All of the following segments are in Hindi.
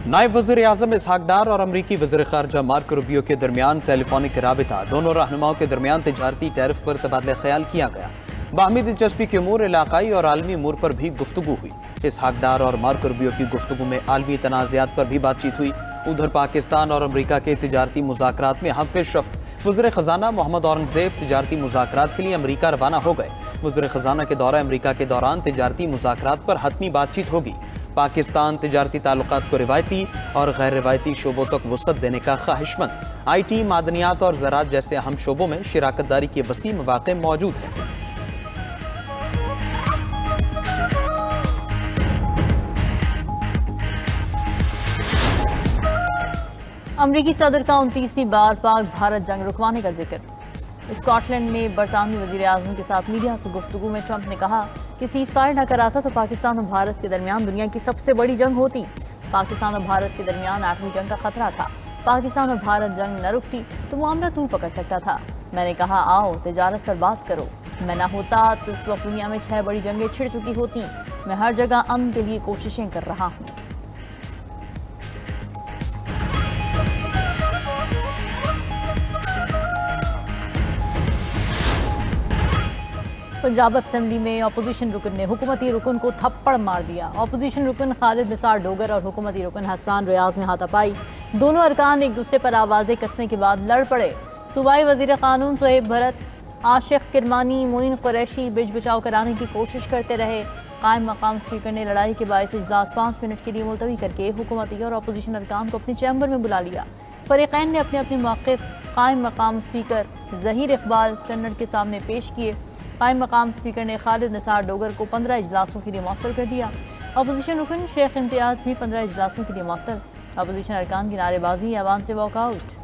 नायब वज़ीर आज़म इसहाक डार और अमरीकी वज़ीर ख़ारजा मार्को रूबियो के दरमियान टेलीफोनिक राबिता, दोनों रहनुमाओं के दरमियान तिजारती टैरिफ पर तबादला ख्याल किया गया। बाहमी दिलचस्पी के अमूर, इलाकाई और आलमी अमूर पर भी गुफ्तगू हुई। इसहाक डार और मार्को रूबियो की गुफ्तगू में आलमी तनाज़ात पर भी बातचीत हुई। उधर पाकिस्तान और अमरीका के तिजारती मुज़ाकरात में हम पेशरफ्त। वज़ीर ख़जाना मोहम्मद औरंगज़ेब तिजारती मुज़ाकरात के लिए अमरीका रवाना हो गए। वज़ीर ख़जाना के दौरा अमरीका के दौरान तिजारती मुज़ाकरात पर हतमी बातचीत होगी। पाकिस्तान तिजारती ताल्लुकात को रिवायती और गैर रिवायती शोबों तक वुसअत देने का ख्वाहिशमंद। IT, मादनियात और ज़राअत जैसे अहम शोबों में शिराकतदारी के वसी मौक़े मौजूद हैं। अमरीकी सदर का 29वीं बार पाक भारत जंग रुकवाने का जिक्र। स्कॉटलैंड में बरतानवी वज़ीर आज़म के साथ मीडिया से गुफ्तगू में ट्रंप ने कहा कि सीज़ फायर न कराता तो पाकिस्तान और भारत के दरमियान दुनिया की सबसे बड़ी जंग होती। पाकिस्तान और भारत के दरमियान 8वीं जंग का खतरा था। पाकिस्तान और भारत जंग न रुकती तो मामला तूल पकड़ सकता था। मैंने कहा आओ तिजारत पर बात करो। मैं न होता तो इस वक्त दुनिया में 6 बड़ी जंगें छिड़ चुकी होती। मैं हर जगह अमन के लिए कोशिशें कर रहा हूँ। पंजाब असेंबली में अपोजिशन रुकन ने हुकूमती रुकन को थप्पड़ मार दिया। अपोजिशन रुकन खालिद निसार डोगर और हुकूमती रुकन हसन रियाज में हाथापाई। दोनों अरकान एक दूसरे पर आवाज़ें कसने के बाद लड़ पड़े। सूबाई वज़ीर क़ानून सोहेब भरत, आशिक किरमानी, मोइन कुरैशी बिच बचाव कराने की कोशिश करते रहे। कायम मकाम स्पीकर ने लड़ाई के बायस इजलास 5 मिनट के लिए मुलतवी करके हुकूमती और अपोजिशन अरकान को अपने चैम्बर में बुला लिया। फरीक़ैन ने अपने अपने मौक़िफ़ कायम मकाम स्पीकर ज़हीर इकबाल चन्नड़ के सामने पेश किए। कायम मकाम स्पीकर ने खालिद निसार डोगर को 15 इजलासों के लिए मुअत्तल कर दिया। अपोजिशन रुकन शेख इम्तियाज़ भी 15 इजलासों के लिए मुअत्तल। अपोजिशन अरकान की नारेबाजी ऐवान से वॉकआउट।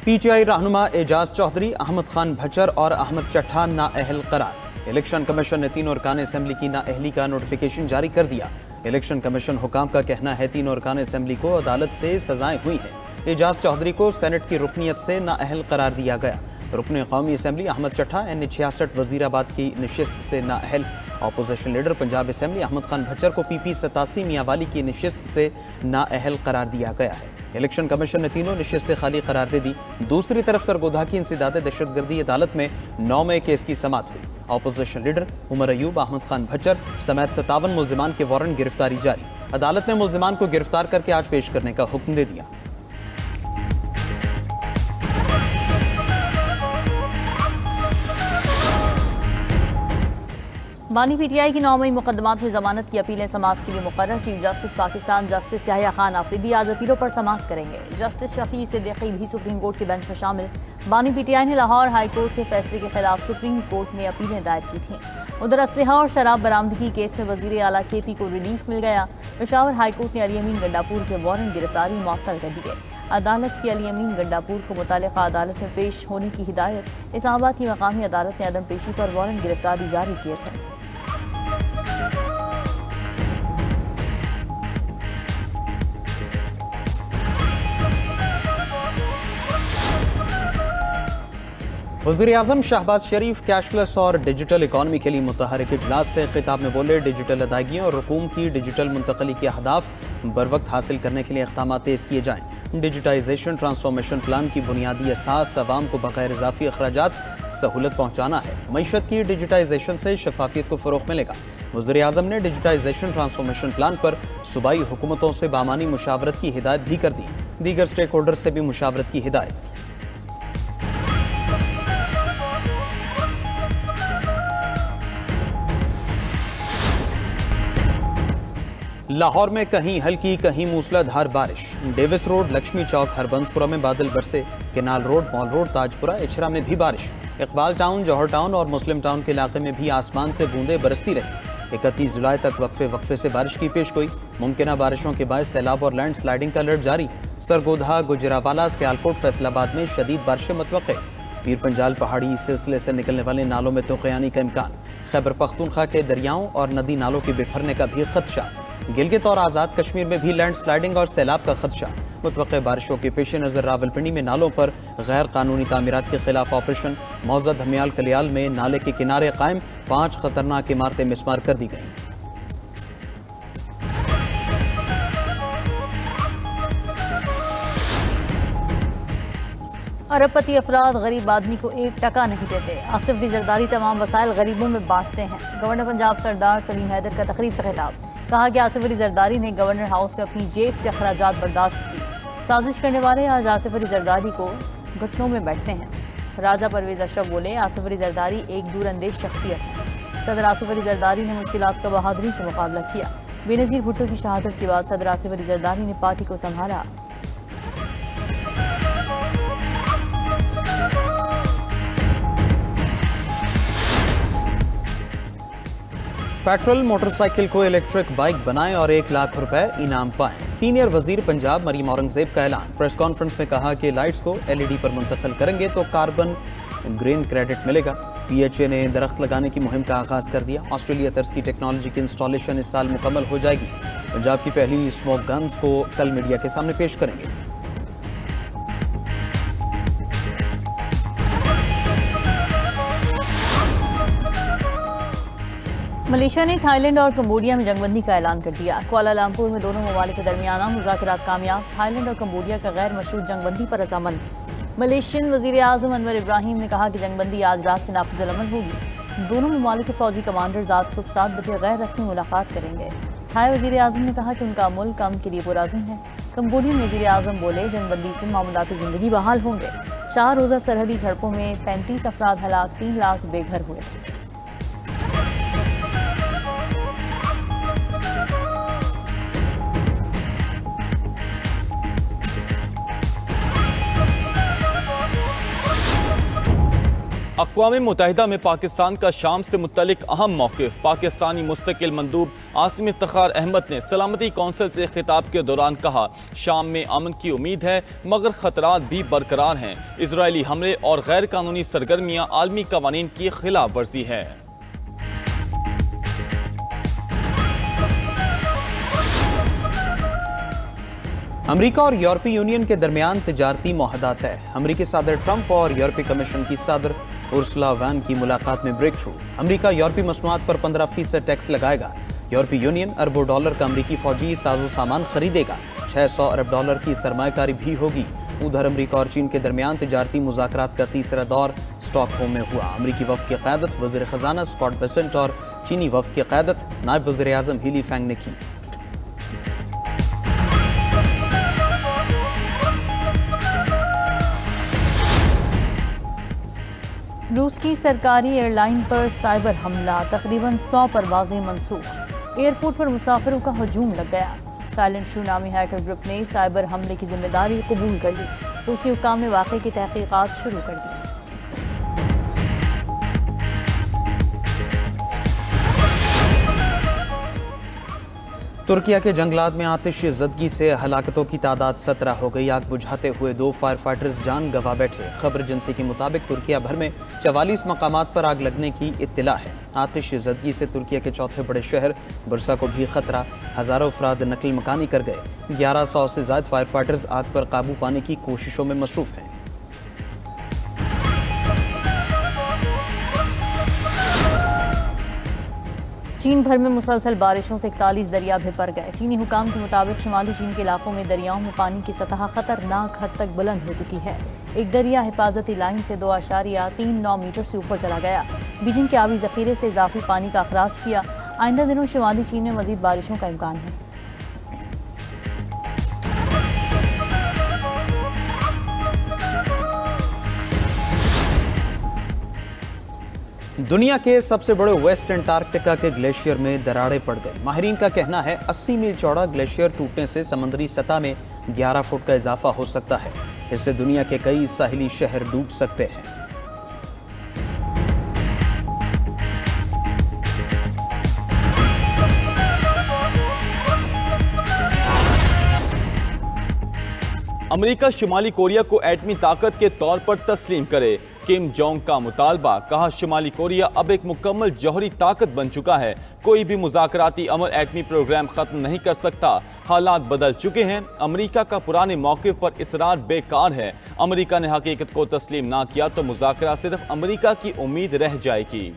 PTI रहनुमा एजाज चौधरी, अहमद खान भचर और अहमद चट्ठा नाअहल करार। इलेक्शन कमीशन ने 3 अरकान असेंबली की नाअहली का नोटिफिकेशन जारी कर दिया। इलेक्शन कमीशन हुकाम का कहना है 3 अरकान असेंबली को अदालत से सजाएं हुई हैं। एजाज चौधरी को सेनेट की रुकनीत से नाअहल करार दिया गया। रुकन कौमी असम्बली अहमद चट्ठा NA66 वज़ीराबाद की नशिस्त से नाअहल। Opposition leader Punjab assembly Ahmed Khan Bhachar को PP 87 मियांवाली की नशिस्त से नाअहल करार दिया गया है। इलेक्शन कमीशन ने तीनों नशिस्तें खाली करार दे दी। दूसरी तरफ सरगोधा की इंसदाद दहशतगर्दी अदालत में 9 मई केस की समाअत हुई। अपोजिशन लीडर उमर अयूब, अहमद खान भचर समेत 57 मुल्जिमान के वारंट गिरफ्तारी जारी। अदालत ने मुल्जिमान को गिरफ्तार करके आज पेश करने का हुक्म दे दिया। बानी PTI की 9 मई मुकदमात में जमानत की अपीलें समाअत के लिए मुकर्रर। Chief justice Pakistan justice Yahya Khan Afridi आज अपीलों पर समाअत करेंगे। जस्टिस शफी सिद्दीकी भी सुप्रीम कोर्ट के बेंच में शामिल। बानी PTI ने लाहौर हाई कोर्ट के फैसले के खिलाफ सुप्रीम कोर्ट में अपीलें दायर की थीं। उधर असलहा और शराब बरामदगी केस में वज़ीर आला KP को रिलीफ मिल गया। पेशावर हाई कोर्ट ने अली अमीन गंडापुर के वारंट गिरफ्तारी मुअत्तल कर दिए। अदालत की अली अमीन गंडापुर को मुतालिका अदालत में पेश होने की हिदायत। इस्लामाबाद की मकामी अदालत ने अदम पेशी पर वारंट गिरफ्तारी जारी किए थे। वज़ीर आज़म शहबाज शरीफ कैशलेस और डिजिटल इकॉनमी के लिए मुतहरिक इजलास से खिताब में बोले, डिजिटल अदायगियों और रकूम की डिजिटल मुंतकली के अहदाफ बरवक्त हासिल करने के लिए इक़दाम तेज़ किए जाएँ। डिजिटाइजेशन ट्रांसफॉर्मेशन प्लान की बुनियादी असास अवाम को बग़ैर इजाफी अखराजात सहूलत पहुँचाना है। मईशत की डिजिटाइजेशन से शफाफियत को फ़रोग़ मिलेगा। वज़ीर आज़म ने डिजिटाइजेशन ट्रांसफॉर्मेशन प्लान पर सूबाई हुकूमतों से बामानी मुशावरत की हिदायत भी कर दी। दीगर स्टेक होल्डर से भी मुशावरत की हिदायत। लाहौर में कहीं हल्की कहीं मूसलाधार बारिश। डेविस रोड, लक्ष्मी चौक, हरबंसपुरा में बादल बरसे। Canal road, mall road, Tajpura, Ichhra में भी बारिश। इकबाल टाउन, जौहर टाउन और मुस्लिम टाउन के इलाके में भी आसमान से बूंदें बरसती रही। 31 जुलाई तक वक्फे से बारिश की पेशगोई। मुमकिन बारिशों के बायस सैलाब और लैंड स्लाइडिंग का अलर्ट जारी। सरगोधा, गुजरावाला, सियालकोट, फैसलाबाद में शदीद बारिशें मुतवक्के। पीर पंजाल पहाड़ी सिलसिले से निकलने वाले नालों में तूफ़ानी का इम्कान। खैबर पख्तूनख्वा के दरियाओं और नदी नालों के बिखरने का भी खदशा। गिलगित और आज़ाद कश्मीर में भी लैंड स्लाइडिंग और सैलाब का खदशा। मुतवक्के बारिशों के पेश नज़र रावलपिंडी में नालों पर गैर कानूनी तामीरात के खिलाफ ऑपरेशन। मौजा धमियाल कलियाल में नाले के किनारे कायम 5 खतरनाक इमारतें मिसमार कर दी गईं। अरबपति अफराद गरीब आदमी को 1 टका नहीं देते। आसिफ अली जरदारी तमाम वसाइल गरीबों में बांटते हैं। गवर्नर पंजाब सरदार सलीम हैदर का तकरीब से खिताब। कहा कि आसिफ अली जरदारी ने गवर्नर हाउस में अपनी जेब से अखराजात बर्दाश्त की। साजिश करने वाले आज आसिफ अली जरदारी को घुटनों में बैठते हैं। राजा परवेज अशरफ बोले, आसिफ अली जरदारी एक दूरअंदेज शख्सियत है। सदर आसिफ अली जरदारी ने मुश्किलात का बहादुरी से मुकाबला किया। बेनज़ीर भुट्टो की शहादत के बाद सदर आसिफ अली जरदारी ने पार्टी को संभाला। पेट्रोल मोटरसाइकिल को इलेक्ट्रिक बाइक बनाएं और 1 लाख रुपए इनाम पाएं। सीनियर वजीर पंजाब मरीम औरंगजेब का ऐलान। प्रेस कॉन्फ्रेंस में कहा कि लाइट्स को LED पर मुंतकिल करेंगे तो कार्बन ग्रीन क्रेडिट मिलेगा। PHA ने दरख्त लगाने की मुहिम का आगाज कर दिया। ऑस्ट्रेलिया तर्ज की टेक्नोलॉजी की इंस्टॉलेशन इस साल मुकम्मल हो जाएगी। पंजाब की पहली स्मोक गन्स को कल मीडिया के सामने पेश करेंगे। मलेशिया ने थाईलैंड और कंबोडिया में जंगबंदी का ऐलान कर दिया। कुआलालंपुर में दोनों ममालिक के दरमियान मुज़ाकरात कामयाब। थाईलैंड और कंबोडिया का गैर मशरूत जंगबंदी पर रजामंद। मलेशियन वज़ीर आज़म अनवर इब्राहिम ने कहा कि जंगबंदी आज रात से नाफिज़ अमल होगी। दोनों ममालिक के फौजी कमांडर्स आज सुबह 7 बजे गैर रस्मी मुलाकात करेंगे। थाई वज़ीर आज़म ने कहा कि उनका मुल्क काम के लिए पुरअज़्म है। कंबोडियन वज़ीर आज़म बोले, जंगबंदी से मामलाती ज़िंदगी बहाल होंगे। 4 रोज़ा सरहदी झड़पों में 35 अफराद हलाक, 3 लाख बेघर हुए। अक़वाम मुत्तहिदा में पाकिस्तान का शाम से मुत्तलिक अहम मौक़िफ़। पाकिस्तानी मुस्तकिल मंदूब आसिम इफ्तिखार अहमद ने सलामती कौंसिल से खिताब के दौरान कहा, शाम में अमन की उम्मीद है मगर ख़तरात भी बरकरार हैं। इजरायली हमले और गैर कानूनी सरगर्मियाँ आलमी कवानीन की खिलाफ वर्जी है। अमेरिका और यूरोपीय यूनियन के दरमियान तिजारती मुआहदात है। अमेरिकी सदर ट्रंप और यूरोपीय कमीशन की सदर उर्सुला वैन की मुलाकात में ब्रेक थ्रू। अमेरिका यूरोपीय मसनूआत पर 15% टैक्स लगाएगा। यूरोपीय यूनियन अरबों डॉलर का अमेरिकी फौजी साजो सामान खरीदेगा। 600 अरब डॉलर की सरमायाकारी भी होगी। उधर अमेरिका और चीन के दरमियान तिजारती मुज़ाकरात का तीसरा दौर स्टॉकहोम में हुआ। अमेरिकी वफ्द की क़यादत वज़ीर ख़जाना स्कॉट बेसेंट और चीनी वफ्द की क़यादत नायब वज़ीर आज़म हीली फैंग ने की। रूस की सरकारी एयरलाइन पर साइबर हमला, तकरीबन 100 परवाजें मनसूख। एयरपोर्ट पर मुसाफिरों का हजूम लग गया। साइलेंट शू नामी हैकर ग्रुप ने साइबर हमले की जिम्मेदारी कबूल कर ली। रूसी हुक्काम ने वाक़े की तहकीकात शुरू कर दी। तुर्किया के जंगलात में आतिश ज़दगी से हलाकतों की तादाद 17 हो गई। आग बुझाते हुए 2 फायर फाइटर्स जान गंवा बैठे। खबर एजेंसी के मुताबिक तुर्किया भर में 44 मकामात पर आग लगने की इत्तिला है। आतिश ज़दगी से तुर्किया के चौथे बड़े शहर बुरसा को भी खतरा। हज़ारों अफराद नकल मकानी कर गए। 1100 से ज़ायद फायर फाइटर्स आग पर काबू पाने की कोशिशों में मसरूफ़ हैं। चीन भर में मुसलसल बारिशों से 41 दरिया भर गए। चीनी हुकाम के मुताबिक शुमाली चीन के इलाकों में दरियाओं में पानी की सतह खतरनाक हद तक बुलंद हो चुकी है। एक दरिया हिफाजती लाइन से 2.39 मीटर से ऊपर चला गया। बीजिंग के आबी जखीरे से इजाफी पानी का अखराज किया। आइंदा दिनों शुमाली चीन में मजीद बारिशों का इम्कान है। दुनिया के सबसे बड़े वेस्ट अंटार्कटिका के ग्लेशियर में दरारें पड़ गई। माहिरीन का कहना है 80 मील चौड़ा ग्लेशियर टूटने से समुद्री सतह में 11 फुट का इजाफा हो सकता है। इससे दुनिया के कई साहिली शहर डूब सकते हैं। अमेरिका शुमाली कोरिया को एटमी ताकत के तौर पर तस्लीम करे, किम जोंग का मुतालबा। कहा, शुमाली कोरिया अब एक मुकम्मल जौहरी ताकत बन चुका है, कोई भी मुज़ाकराती अमल एटमी प्रोग्राम खत्म नहीं कर सकता। हालात बदल चुके हैं, अमेरिका का पुराने मौक़िफ़ पर इसरार बेकार है। अमेरिका ने हकीकत को तस्लीम ना किया तो मुज़ाकरा सिर्फ अमेरिका की उम्मीद रह जाएगी।